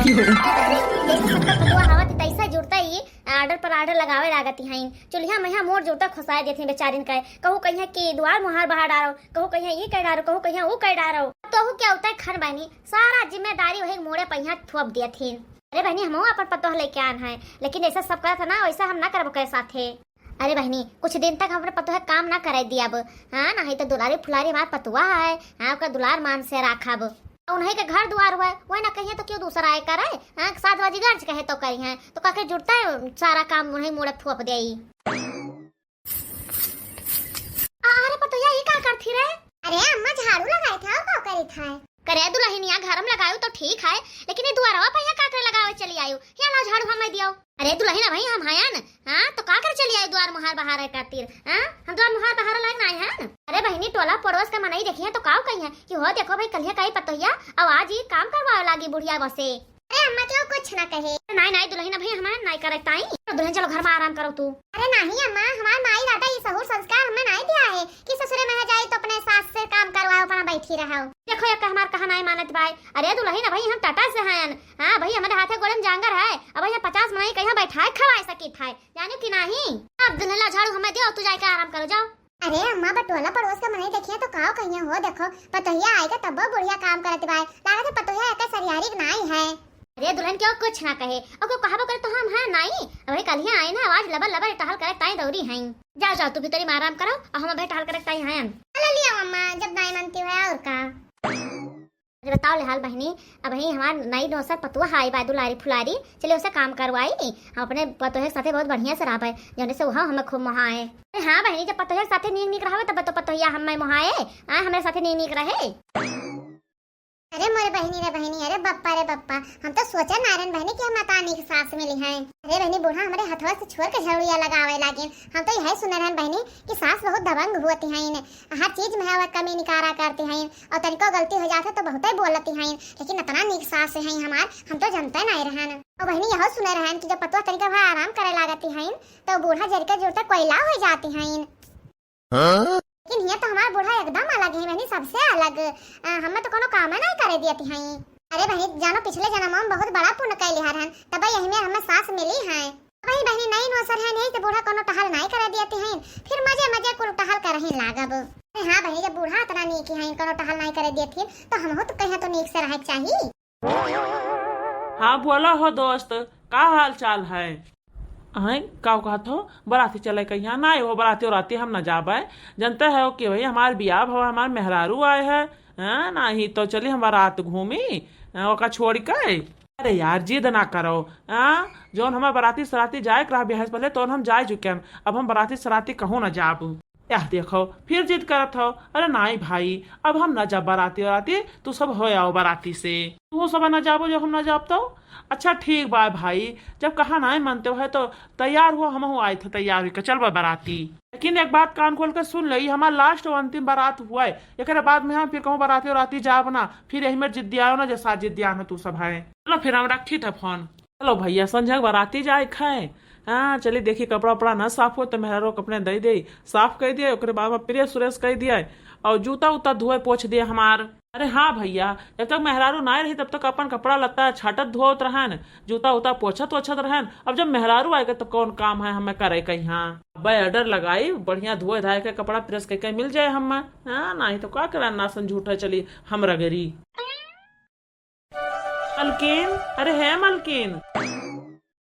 हवा तैसा जुड़ता ही आर्डर पर आर्डर लगावे लागत हैं। चुलिया मैया मोर जुड़ता खुसाए देते बेचारिन का। कहूँ कहीं कि द्वार मुहार बहा डारो, कहूँ कहीं ये कह डारो, कहूँ कहीं वो कह डारो। तो क्या होता है खन बनी सारा जिम्मेदारी वही मोड़े पहिया थोप दिए थे। अरे बहनी हम अपन पतो लेके आन है, लेकिन ऐसा सब करा था ना, वैसा हम ना करबो कैसा थे। अरे बहनी कुछ दिन तक हमने पतो है काम ना करे दिया अब। हाँ नहीं तो दुलारी फुलारी हमार पतुआ है। हाँ आपका दुलार मान से राखब। उन्हीं के घर द्वार हुआ वही ना कहिए तो क्यों दूसरा आए करे। हाँ 7 बजे गर्ज कहे तो करी है तो काके जुड़ता है सारा काम उन्हीं मोड़े थोप दे। अरे पतुया ये क्या करती रे? अरे अम्मा झाड़ू लगाए था क्या करी था? करे दुल्हनिया घर में लगायो तो ठीक है, लेकिन ये दुआरवा पहिया काटे लगावे चली आयो। या ला झाड़ू हम दियो। अरे दुल्हन भाई हम हाया न। हां तो का कर चली आयो द्वार मुहार बहार है खातिर। हां हम द्वार मुहार बहार लायक नहीं है। अरे बहनी टोला पड़ोस का मनई देखिए तो काव कही है कि हो देखो भाई कलिया काई पतोहिया आवाज ही काम करवावे लागी बुढ़िया बसे। अरे अम्मा क्यों कुछ ना कहे? नहीं नहीं दुल्हन भाई हमार नहीं करे ताई। तो दुल्हन चलो घर में आराम करो तू। अरे नहीं अम्मा हमार माई दादा ये सहूर संस्कार हमें नहीं दिया है कि ससुरे में जाए तो अपने सास से काम करवाओ अपना बैठी रहो। देखो ये हमार कहा नहीं मानत भाई। अरे दुल्हन भाई हम टाटा से हैं। हां भाई हमारे हाथे गोलम जांगर है। अब ये 50 मई कहीं बैठाए खवाए सकी था जाने कि नहीं। अब दुल्हन झाड़ू हमें दियो तू जाके आराम करो जाओ। अरे अम्मा बटोला पड़ोस का मनई देखिए तो काव कहिया हो देखो पतोहिया आएगा तब बढ़िया काम करत भाई। लागत पतोहिया एक सरियारी नहीं है। अरे दुल्हन क्यों कुछ ना कहे और को कहाबो करे तो हम है नहीं। अबे कल ही आए ना आवाज लबर लबर टहल करे ताई दौरी हैं। जाओ जाओ तू भीतरी में आराम करो और हम बैठ टहल करे ताई हैं। ले लिया मम्मा जब दाई मानती है और का। अरे बताओ ले हाल बहनी अब ही हमार नई नौसर पतुआ हाई बा दुलारी फुलारी चले उसे काम करवाई। हम अपने पतोहे साथे बहुत बढ़िया से रहा है जने से वहां हमें खूब मोहाए। हां बहनी जब पतोहे साथे नीक नीक रहावे तब तो पतोहिया हमें मोहाए। हां हमारे साथे नीक नीक रहे। अरे मोरे बहनी अरे बप्पा हम तो सोचा नारायण बहनी कि हम मतानी की सास मिली हैं। अरे बहनी बूढ़ा हमारे हथवा से छोड़ के झड़ुया लगावे लागिन। हम तो यही सुने रहन बहनी कि सास बहुत दबंग होती हैं, हर चीज में हवा कमी निकारा करती हैं और तनिको गलती हो जाते तो बहुत ही बोलती हैं, लेकिन इतना नीक सास है हमार हम तो जानते नहीं रहन। और बहनी यह सुने रहन कि जब पतवा तनिका भाई आराम करे लागती हैं तो बूढ़ा जरिका जुड़ता कोयला हो जाती हैं। लेकिन ये तो हमारा बूढ़ा एकदम अलग है बहनी सबसे अलग। हमें तो कोनो काम नहीं करे दियती हैं। अरे बहनी जानो पिछले जन्म में बहुत बड़ा पुण्य कैले हरन तब यही में हमें सास मिली है। वही बहनी नई नौसर है नहीं तो बूढ़ा कोनो टहल नहीं करे दियती हैं फिर मजे मजे को टहल कर ही लागब। हां बहनी जब बूढ़ा इतना नीक है कोनो टहल नहीं करे दियती तो हम हो तो कहे तो नीक से रहे चाहिए। हाँ बोला हो दोस्त का हाल चाल है? हैं का कहत हो बराती चले कहीं ना हो बराती उराती हम न जाबे जानते हो कि भाई हमारे बियाह भवा हमारे मेहरारू आए है। हाँ नहीं तो चली हम बारात घूमी ओका छोड़ के। अरे यार जिद ना करो। हाँ जो हमारे बराती सराती जाए रहा ब्याह से पहले तो हम जा चुके हैं, अब हम बराती सराती कहूँ न जाब। यार देखो फिर जिद करत हो। अरे नहीं भाई अब हम न जा बराती वराती तू सब हो आओ बराती से तू सब न जाबो जो हम न जाब तो। अच्छा ठीक बा भाई जब कहा नहीं मानते हो तो तैयार हुआ हम आए थे तैयार हुई चल बराती। लेकिन एक बात कान खोल कर सुन ली हमारा लास्ट और अंतिम बारात हुआ है एक बाद में हम फिर कहूँ बराती वराती जाब ना फिर यही में जिद्दिया ना जैसा जिद्दिया ना तू सब है। चलो फिर हम रखी थे फोन। चलो भैया संजय बराती जाए खाए। हाँ चलिए देखिए कपड़ा उपड़ा ना साफ हो तो मेहरारो कपड़े दे दे साफ कर दिया ओकरे बाद में प्रिय सुरेश कर दिया और जूता उता धोए पोछ दिया हमार। अरे हाँ भैया जब तक मेहरारू ना रही तब तक अपन कपड़ा लत्ता छाटत धोत रहन जूता उता पोछत ओछत रहन। अब जब मेहरारू आएगा तो कौन काम है हमें करे कहीं। हाँ भाई ऑर्डर लगाई बढ़िया धोए धाए के कपड़ा प्रेस करके मिल जाए हम। हाँ नहीं तो क्या करा नासन झूठा चली हम रगरी। मलकिन अरे है मलकिन।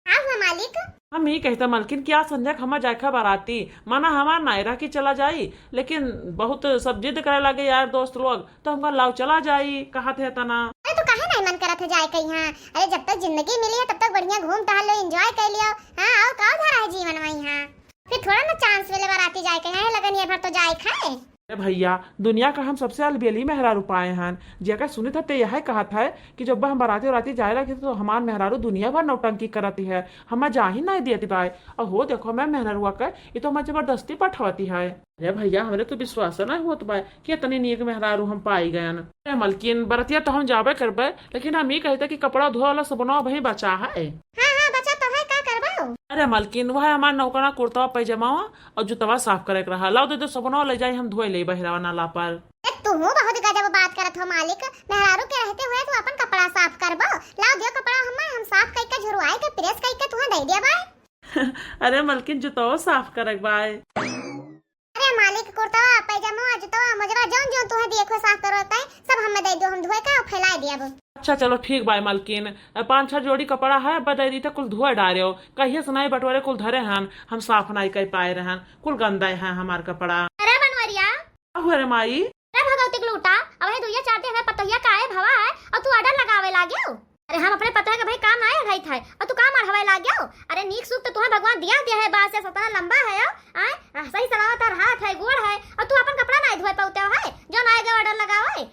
हाँ मालिक हम ही कहते मलकिन क्या संजय हम जाए बाराती माना हमार नायरा की चला जाई लेकिन बहुत सब जिद करे लगे यार दोस्त लोग तो हमका लाओ चला जाई कहा थे तना। अरे तो काहे नहीं मन करा था जाए कहीं। हाँ अरे जब तक जिंदगी मिली है तब तक बढ़िया घूम टहल लो एंजॉय कर लियो। हाँ और का धरा है जीवन में यहाँ फिर थोड़ा ना चांस मिले बाराती जाए कहीं लगन ये भर तो जाए खाए। भैया दुनिया का हम सबसे अलबेली मेहरारू पाए हैं जगह सुने थे यह कहा था कि जब हम बराती उराती जाए लगे तो हमार मेहरारू दुनिया भर नौटंकी करती है हमें जा ही नहीं देती भाई। और हो देखो मैं मेहरारुआ का ये तो हमें जबरदस्ती पठवाती है। अरे भैया हमारे तो विश्वास नहीं होता भाई कि इतनी नीक मेहरारू हम पाई गए। मलकिन बरतिया तो हम जाबे करबे लेकिन हम ही कहते कि कपड़ा धोए वाला सबनो वही बचा है। अरे मलकिन वह हमार नौकरा कुर्ता पैजामा और जूतवा साफ करे के रहा लाओ दे सबनो ले जाए हम धोए ले बहरावा नाला पर। तू बहुत गजब बात करत हो मालिक मेहरारू के रहते हुए तू अपन कपड़ा साफ करबो लाओ दियो कपड़ा दे दिया बाय। अरे मलकिन जुतो साफ करक बाय। अरे मालिक कुर्ता पैजामा जुतो मजरा जौन जौन तुहे देखो साफ करता है सब हमें दे दो, हम धोए का फैला दिया अब। अच्छा चलो ठीक बाय मलकिन, 5-6 जोड़ी कपड़ा है बता दी तो कुल धोए डारे हो, कहिए सुनाई बटवारे कुल धरे हन, हम साफ नहीं कर पाए रहन, कुल गंदा है हमार कपड़ा। अरे बनवरिया हो रे माई, अरे भगवती लूटा अब है दुइया 4 दिन है पतैया काहे भवा है और तू ऑर्डर लगावे लागे हो। अरे हम अपने पता है कि भाई काम आए गई था और तू काम अढ़ावे लागे हो। अरे नीक सुख तो तुम्हें भगवान दिया है, बात से सतना लंबा है आए सही सलामत है, हाथ है गोड़ है और तू अपन कपड़ा नहीं धोए पाउते है जो ना आएगा ऑर्डर लगावे।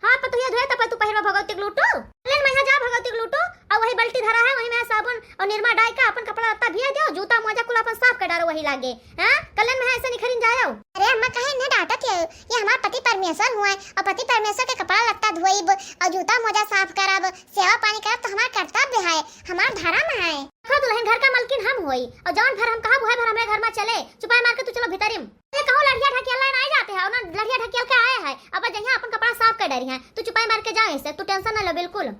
हां पतैया धोए तब तू पहिरवा भगवती लूटो, लेन मैं जा भगवती लूटो और वही बाल्टी धरा है वही में साबुन और निरमा डाल के अपन कपड़ा लत्ता भिया दो, जूता मोजा कुल अपन साफ कर डालो वही लागे। हां कलन में ऐसे निखरिन जाओ। अरे अम्मा कहे ने डांटत है, ये हमार पति परमेश्वर हुए और पति परमेश्वर के कपड़ा लत्ता धोइब और जूता मोजा साफ करब, सेवा पानी करब तो हमार कर्तव्य है, हमार धर्म है। देखो दुल्हन घर का मलकिन हम होई और जौन भर हम कहां बुहे भर हमरे घर में चले चुपाई मार के तू चलो भीतरिम। ये कहो लड़िया ढकेल लाइन आ जाते हैं ना, लड़िया ढकेल के आए हैं अब जहां अपन कपड़ा साफ कर डरी है, तू चुपाई मार के जाए से तू टेंशन ना लो बिल्कुल।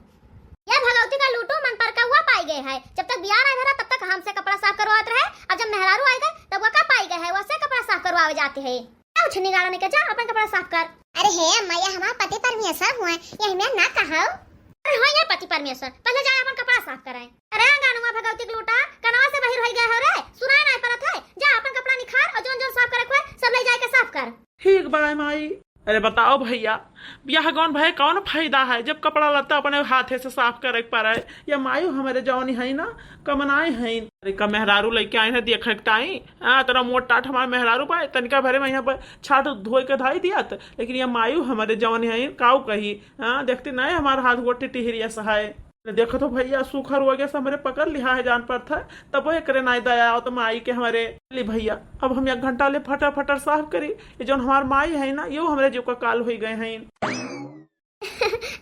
ये भगवती का लूटो मन पर का हुआ पाई गए है, जब तक बियाह नहीं भरा तब तक हमसे कपड़ा साफ करवाते रहे और जब मेहरारू आए गए तब वो का पाई गए है वैसे कपड़ा साफ करवावे जाते हैं। क्या उछनी गाड़ा ने के जा अपन कपड़ा साफ कर। अरे हे मैया हमार पति परमेश्वर हुए यही मैं ना कहा। अरे हां ये पति परमेश्वर पहले जाए अपन कपड़ा साफ कराए। अरे गानुआ भगवती के लूटा कनवा से बाहर हो गया हो रे, सुनाई नहीं पड़त है, जा अपन कपड़ा निखार और जोन जोन साफ करे को सब ले जाए के साफ कर। ठीक बाय माई। अरे बताओ भैया ब्याह गौन भाई कौन फायदा है जब कपड़ा लत्ता अपने हाथे से साफ करे पारे, या मायू हमारे जौनी है ना कमनाए हैं। अरे का मेहरारू लेके आए हैं देख टाई तेरा मोट टाट हमारे मेहरारू पाए तनिका भरे में यहाँ पर छाट धोए के धाई दिया, लेकिन ये मायू हमारे जौनी है काऊ कही देखती नहीं हमारे हाथ गोटी टिहरिया सहाय। देखो तो भैया सुखर हो गया हमारे पकड़ लिया है जान पर था तब वो करे नाई दया आओ तो माई के हमारे ली भैया अब हम 1 घंटा ले फटा फटर साफ करी, ये जो हमार माई है ना यो हमारे जो का काल हो गए हैं।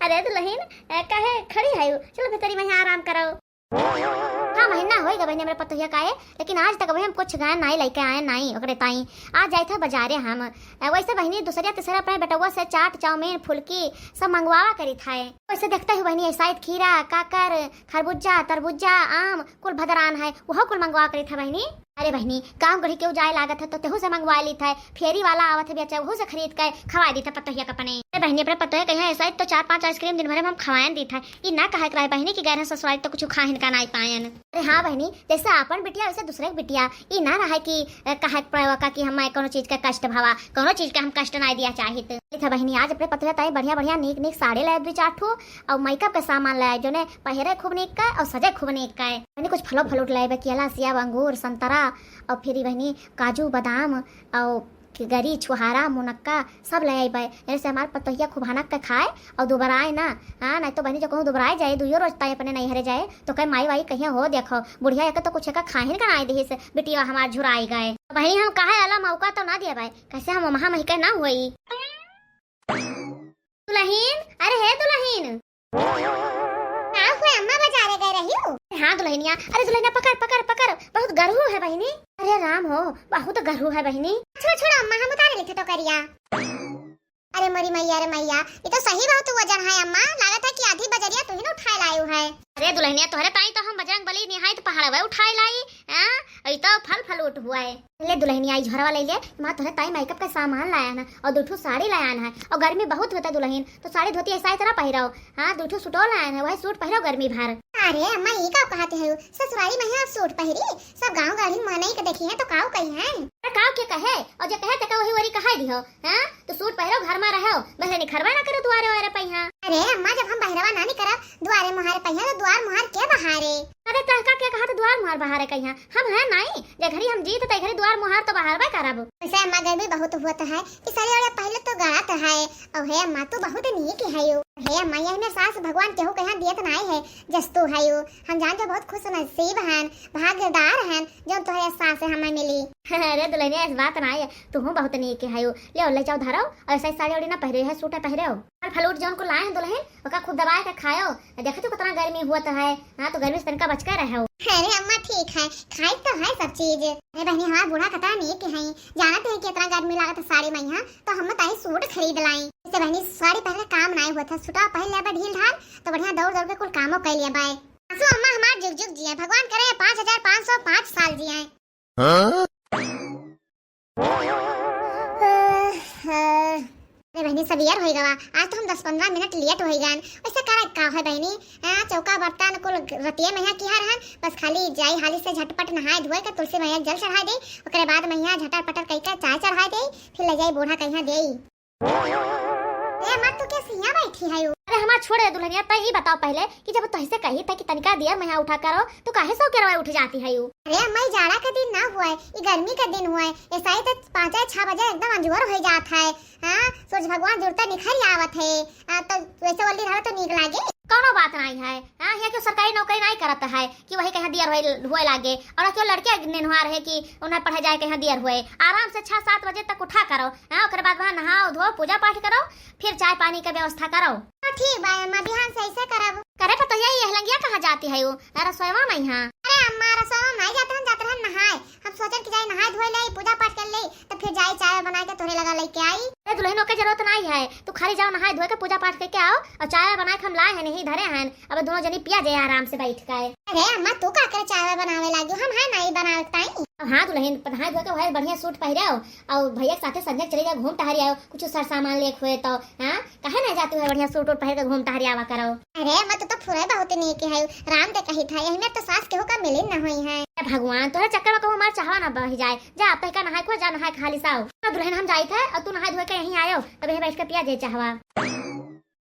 अरे दुल्हन कहे खड़ी है चलो भीतरी में आराम करो। हाँ महीना होएगा बहने मेरे पतोहिया का है, लेकिन आज तक हम कुछ गाय नहीं लेके आए नहीं ओकरे ताई आज जाए थे बाजारे हम वैसे बहनी दूसरा तीसरा अपने बेटवा से चाट चाउमीन फुल्की सब मंगवावा करी था। वैसे देखते हुए बहनी शायद खीरा काकर खरबूजा तरबूजा आम कुल भदरान है वह कुल मंगवा करी था बहनी। अरे बहनी काम करी क्यों जाए लागत है तो तेहू से मंगवा ली था, फेरी वाला आवत है बेचा वह से खरीद के खवा दी था पतोहिया कपने। अरे बहनी अपने पतोहिया कहीं ऐसा तो 4-5 आइसक्रीम दिन भर में हम खवाएं दी था, ये ना कहा कराए बहनी की गैर ससुराल तो कुछ खाहिन का नहीं पायन। अरे हाँ बहनी जैसे अपन बिटिया वैसे दूसरे की बिटिया ये ना रहा कि कहा प्रयोगा कि हम कोनो चीज का कष्ट भावा कोनो चीज का हम कष्ट नहीं दिया चाहिए था। बहनी आज अपने पतोहिया ताई बढ़िया बढ़िया नीक नीक साड़ी लाए 2-4 ठो और मेकअप का सामान लाए जो ने पहरे खूब नीक का और सजे खूब नीक का है। कुछ फलो फलूट लाए केला सेब अंगूर संतरा और फिर बहनी काजू बादाम और गरी छुहारा मुनक्का सब ले आई जैसे हमारे पतोहिया खूब हनक के खाए और दोबाराए ना। हाँ नहीं तो बहनी जो कहूँ दोबाराए जाए दुइयो रोज ताई अपने नहीं हरे जाए तो कहीं माई वाई कहीं हो देखो बुढ़िया एक तो कुछ का खाहिन का ना दी से बिटिया हमार झुराई गए बहनी हम कहे अला मौका तो ना दिया भाई कैसे हम महा मही ना हुई। दुल्हन अरे है दुल्हन अम्मा बाजारे गए रही हो। हाँ दुल्हनिया अरे दुल्हनिया पकड़ पकड़ पकड़ बहुत गरहू है बहनी। अरे राम हो बहुत गरहू है बहनी। छोड़ छोड़ अम्मा हम उतार लेते तो करिया। अरे मरी मैया रे मैया ये तो सही बहुत वजन है अम्मा, लागत है कि आधी बजरिया तू ही ना उठाए लायू है। अरे दुल्हनिया तोहरे ताई तो हम बजरंग बली निहाई तो पहाड़ वे उठाए लाई हां तो फल फल उठ हुआ है। ले दुल्हनिया आई झोरा ले ले मां तोहरे ताई मेकअप का सामान लाया ना और 2 ठो साड़ी लाया है और गर्मी बहुत होता दुल्हन तो साड़ी धोती ऐसा तरह पहिराओ। हां 2 ठो सूट लाया है वही सूट पहिराओ गर्मी भर। अरे अम्मा ये का कहते हो ससुराली में है सूट पहिरी सब गांव गाड़ी माने के देखी है तो काऊ कही है। अरे काऊ के कहे और जे कहे त वही वरी कहे दियो हां तो सूट पहिरो घर में रहो बहरे निखरवा ना करो दुआरे वारे पहिया। अरे अम्मा जब हम बहरवा ना करब दुआरे मुहारे पहिया तो द्वार मुहार के बहारे। अरे तहका के कहा तो द्वार मुहार बहारे कहिया हम है नहीं जे घरी हम जीत त घरी द्वार मुहार तो बहारबे करब। वैसे अम्मा गर्मी बहुत होता है इस सारी वाले पहले तो गात है और है अम्मा तो बहुत नीक है यो है अम्मा ये में सास भगवान केहू कहां दियत नहीं है जस्तो है यो हम जान जो बहुत खुश नसीब हैं भाग्यदार हैं जो तोहरे सास हमें मिली। अरे दुल्हनिया इस बात ना है तू बहुत नीक है यो ले जाओ धरो और ऐसा साड़ी वाड़ी ना पहरे है सूट पहरे हो फल फलूट जोन को लाए हैं दुल्हन ओका खूब दबाए के खाओ देखो तो कितना गर्मी हुआ तो है। हां तो गर्मी से तनका बच के रहो। अरे अम्मा ठीक है खाई तो है सब चीज। अरे बहनी हमारा बूढ़ा कता नीक है जानते हैं कितना गर्मी लागत साड़ी में यहाँ तो हम ताई सूट खरीद लाई जैसे बहनी साड़ी पहले काम नहीं हुआ था सूटा पहन लिया ढील ढाल तो बढ़िया दौड़ दौड़ के कुल कामों कर लिया बाय सो अम्मा हमार जुग जुग जिए, भगवान करे 5505 साल जिए। अरे बहनी सवेर होई गवा, आज तो हम 10-15 मिनट लेट होई गन। वैसे करे का है बहनी, चौका बर्तन कुल रतिये में किया रहन, बस खाली जाई हाली से झटपट नहाए धोए के तुलसी मैया जल चढ़ा दे, ओकरे बाद मैया झटर पटर कई का चाय चढ़ा दे, फिर ले जाई बूढ़ा कहिया देई। ए मत तू के सिया बैठी है। अरे हमार छोड़े दुल्हनिया, तई ही बताओ पहले कि जब तुझसे कही था कि तनिका दिया मैया उठा करो तो काहे सो के उठ जाती है। अरे अम्मा जाड़ा का दिन ना हुआ है, ये गर्मी का दिन हुआ है, ऐसा ही तो 5-6 बजे एकदम अंजोर हो जाता है। हां सोच भगवान जुड़ता निखर आवत है, तो वैसे वाली रहा तो नीक लागे। कोनो बात नहीं है। हां यहाँ क्यों सरकारी नौकरी नहीं करता है कि वही कहीं दियर हुए लागे, और क्यों लड़के नेनुआ रहे कि उन्हें पढ़े जाए कहीं दियर हुए। आराम से 6-7 बजे तक उठा करो, हां ओकरे बाद वहां नहाओ धो पूजा पाठ करो, फिर चाय पानी का व्यवस्था करो। ठीक बा अम्मा, बिहान से ऐसे करब। करे पता यही हलंगिया कहां जाती है वो रसोईवा में यहां। अरे अम्मा रसोईवा में जाते हैं नहाए, हम सोचन कि जाई नहाए धोए ले पूजा पाठ कर ले, तो फिर जाई चाय बना के तोरे लगा लेके आई। अरे दुल्हनों के जरूरत नहीं है, तू खाली जाओ नहाए धोए के पूजा पाठ करके आओ, और चाय बना के हम लाए हैं नहीं धरे हैं, अब दोनों जनी पिया जाए आराम से बैठ के। अरे अम्मा तू का करे चाय बनावे लागी, हम है नहीं बनावताई। हां दुल्हन नहाए धोए के भाई बढ़िया सूट पहिराओ और भैया के साथे संजय चले जाओ, घूम टहरी आओ, कुछ सर सामान लेके हुए तो हां काहे ना जाती है, बढ़िया सूट और पहन के घूम टहरी आवा करो। अरे मत तो फुरे बहुत नीक है, राम ते कही था यही में तो सास केहू का मिले न होई है। भगवान तोरे चक्कर में कहूं हमार चाहवा ना बह जाए, जा पे का नहाए को जा नहाए खाली साओ। दुल्हन हम जाई थे और तू नहाए धोए के यहीं आयो, तब बैठ के पिया जे चाहवा।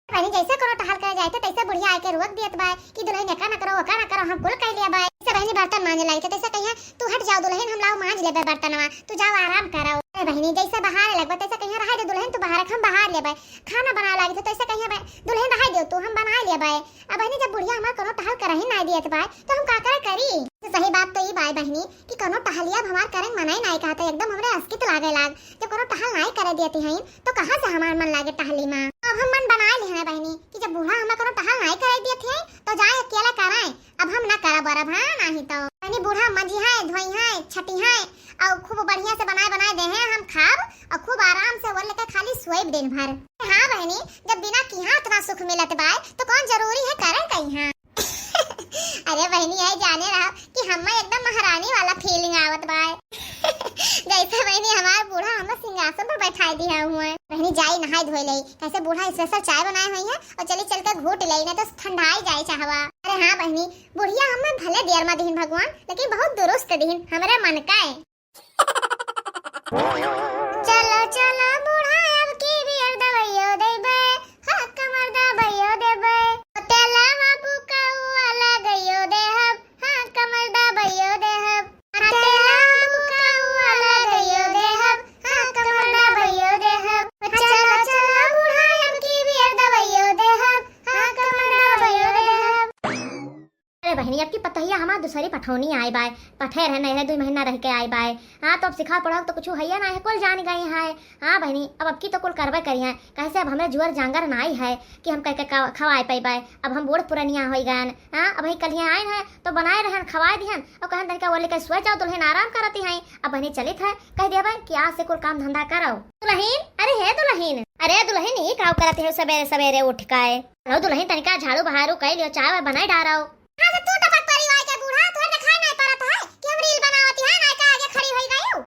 पानी जैसे करो टहल करे जाए तैसे बुढ़िया आके रोक दियत बा कि दुल्हन एका ना करो ओका ना करो, हम कुल कह लिया बा। ऐसे बहनी बर्तन मांजे लाई तैसे कहिया तू हट जाओ दुल्हन, हम लाओ मांज लेबे बर्तनवा, तू जाओ आराम करो। अरे बहनी जैसे बाहर लगबा तैसे कहिया रहा दे दुल्हन, तू बाहर हम बाहर लेबे, खाना बना लागी तो तैसे कहिया दुल्हन रहा दे तू हम बना लेबे। अब बहनी जब बुढ़िया हमार कोनो टहल करही ना दियत बा तो हम का करी। तो सही बात तो ई बाय बहनी कि कोनो टहलिया हमार करन मनाई नहीं कहता, एकदम हमरे अस्कित लागे लाग, जब कोनो टहल नहीं करे देती हैं तो कहां से हमार मन लागे टहली में। अब हम मन बना ली है बहनी कि जब बूढ़ा हमें कोनो टहल नहीं करे देती है तो जाए अकेला कराए, अब हम ना करब बरब। हां नहीं तो बहनी बूढ़ा मजी है धोई है छटी है और खूब बढ़िया से बनाए दे हैं, हम खाब और खूब आराम से वो लेके खाली सोएब दिन भर। हां बहनी जब बिना किया इतना सुख मिलत बा तो कौन जरूरी है करे कहीं। हां अरे बहनी है जाने रहा कि हम एकदम महारानी वाला फीलिंग आवत बा जैसे बहनी हमार बूढ़ा हमें सिंहासन पर बैठाई दिया हुआ है। बहनी जाई नहाई धोई ले, कैसे बूढ़ा स्पेशल चाय बनाए हुई है और चल के घूट ले ना तो ठंडाई जाए चाहवा। अरे हां बहनी बुढ़िया हमें भले देर में दीन भगवान, लेकिन बहुत दुरुस्त दीन हमरे मन का है। चलो चलो बूढ़ा अब की बियर दवाइयो देबे, हां कमर दवाइयो देबे, तेला बाबू का वाला गयो देहब, हां कमर दवाइयो देहब, तेला बाबू का वाला गयो देहब, हां कमर दवाइयो देहब। चलो चलो बूढ़ा अब की बियर दवाइयो देहब, हां कमर दवाइयो देहब। अरे बहनी अब की पतहिया हमार दूसरी पठौनी आए बाय, पठे रहे नहीं 2 महीना रह के आए बाय। हाँ तो अब सिखा पढ़ा तो कुछ हैया ना है, कुल जान गई है। हाँ बहनी अब की तो कुल करबे करी है, कैसे अब हमें जुअर जांगर नाई है कि हम कह के खवाए पाई बाय। अब हम बूढ़ पुरानिया हो गए। हाँ अब ही कल आए हैं तो बनाए रहन खवाए दिहन और कहन तनिका वो लेकर सोए जाओ दुल्हन आराम करती है। अब बहनी चलित है कह दिया भाई कि आज से कुल काम धंधा करो। दुल्हन अरे है दुल्हन, अरे दुल्हन ये काम करते हो सवेरे सवेरे उठ के। रो दुल्हन तनिका झाड़ू बहारू कह लियो, चाय बनाए डारो। हां तो तू टपक परिवार के बूढ़ा तोरे खाए नहीं परत है कि हम रील बनावती है ना का आगे खड़ी होई गयो।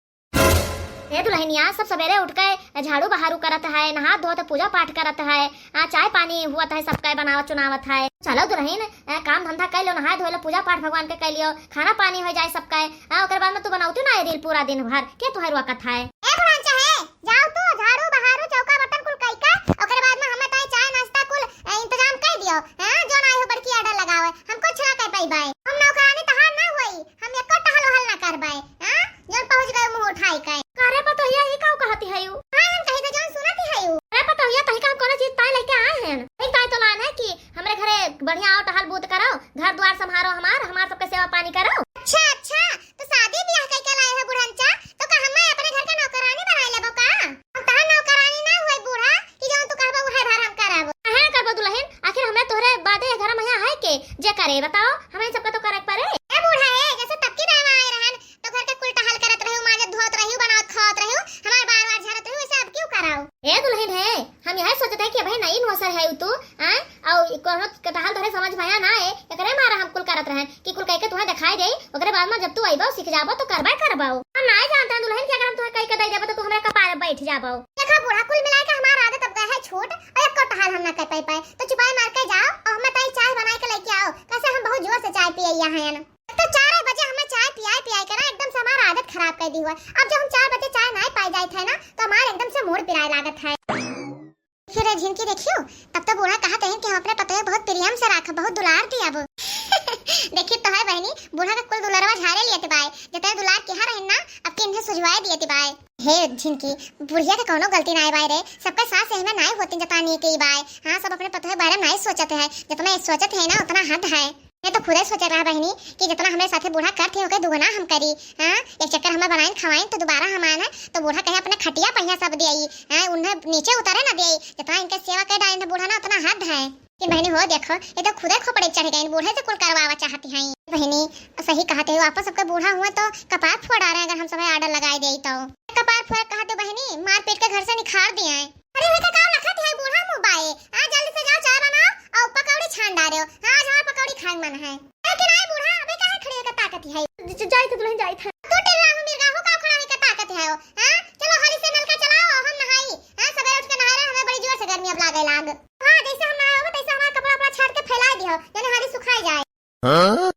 ए दुल्हनिया सब सवेरे उठ के झाड़ू बहारू करत है, नहा धो तो पूजा पाठ करत है, चाय पानी हुआ है सबका बनावत चुनावत है। चलो दुल्हन काम धंधा कर लो, नहा धो लो, पूजा पाठ भगवान के कर लियो, खाना पानी हो जाए सबका। ओकर बाद में तू बनाउती ना रील पूरा दिन भर के तुहर वक्त है। ए बुढ़ान चाहे जाओ तू झाड़ू बहारू चौका बर्तन कुल कई का, ओकर बाद में हमें ताई चाय नाश्ता कुल इंतजाम कर दियो। हां जो ना हो बड़की आर्डर लगावे हमको छना कर पाई बाय, हम नौकरानी तहार ना होई, हम एको टहल हल ना कर बाय। हां जब पहुंच गए मुंह उठाई के करे पतोहिया ही काऊ कहती है यू। हां हम कहि तो जान सुनती है यू। अरे पतोहिया तही का कोनो चीज पाए लेके आए हैं, एक ताई तो लाना है कि हमरे घरे बढ़िया आओ टहल बूत करो, घर द्वार संभारो, हमार सबके सेवा पानी करो। अच्छा अच्छा तो शादी ब्याह कई के लाए है बुढ़नचा, तो का हमें अपने घर का नौकरानी बनाए लेबो का? हम तहार नौकरानी ना होई बूढ़ा कि जौन तू कहबो वहे भर हम करब। हां करबो दुल्हन, आखिर हमें तोहरे बादे घर में है के जे करे बताओ, हमें सबका तो करे पड़े। ए बूढ़ा है जैसे तब की दावा आए रहन तो घर के कुल टहल करत रहू, माजे धोत रहू, बनावत खावत रहू, हमार बार-बार झरत रहू, ऐसे अब क्यों कराओ? ए दुल्हन है हम यह सोचते हैं कि भाई नई नौसर है तू, हां और कोनो टहल तोरे समझ में ना है, एकरे मारा हम कुल करत रहन कि कुल कह के तुम्हें दिखाई दे, ओकरे बाद में जब तू आइबो सीख जाबो तो करबे करबो। हम नहीं जानता दुल्हन कि अगर हम तुम्हें कह के दे देबो तो तू हमरा कपार पे बैठ जाबो। देखा बूढ़ा कुल मिला के हमार आदत अब है छोट और एक कटहाल हम ना कर पाए तो चुपाई मार के जाओ और हमें ताई चाय बना के लेके आओ। कैसे हम बहुत जोर से चाय पियैया हैं तो 4 बजे हमें चाय पियाई के ना एकदम से हमारा आदत खराब कर दी हुआ। अब जब हम 4 बजे चाय नहीं पाई जाए थे ना तो हमारे एकदम से मूड पिराए लागत है। फिर झिनकी देखियो तब तो बूढ़ा कहत है कि हम अपने पतोहे बहुत प्रेम से रख, बहुत दुलार दिया वो। देखिए तो है बहनी बूढ़ा का कुल दुलारवा झाड़े लिए बाय जते दुलार के हां रहन ना अब के इन्हें सुझवाए दिए बाय। हे झिनकी बुढ़िया के कोनो गलती नहीं बाय रे, सबके साथ सहना नहीं होती जतानी के बाय। हां सब अपने पतोहे बारे में नहीं सोचते है, जितना सोचते है ना उतना हद है। मैं तो खुद ही सोच रहा बहनी कि जितना हमारे साथे बूढ़ा करते हो के दुगना हम करी। हां एक चक्कर हमें बनाइन खवाइन तो दोबारा हम आना तो बूढ़ा कहे अपने खटिया पहिया सब दे आई। हां उन्हें नीचे उतारे ना दे, जितना इनके सेवा कर डाइन तो बूढ़ा ना उतना हद है कि बहनी हो देखो ये तो खुद ही खोपड़े चढ़ गए, बूढ़े से कुल करवावा चाहती हैं। बहनी सही कहते हो, आपस सबके बूढ़ा हुआ तो कपार फोड़ आ रहे हैं अगर हम सब आर्डर लगाए दे तो। कपार फोड़ कहते बहनी मार पीट के घर से निखार दिए हैं। अरे वे का काम रखत है बूढ़ा मोबाइल। हां जल्दी से जाओ चाय बनाओ और पकौड़ी छान डालो। हां आज हमार पकौड़ी खाए मन है। लेकिन आई बूढ़ा अबे काहे खड़े का ताकत है जाई तो दुल्हन जाई था तो टेरा हम मिर्गा हो का खड़ा है का ताकत है। हां चलो हाली से नलका चलाओ हम नहाई। हां सवेरे उठ के नहा रहे हमें बड़ी जोर से गर्मी अब लागे लाग। हां जैसे हम नहाओ तैसे हमारा कपड़ा अपना छाड़ के फैला दियो यानी हाली सुखाई जाए। हां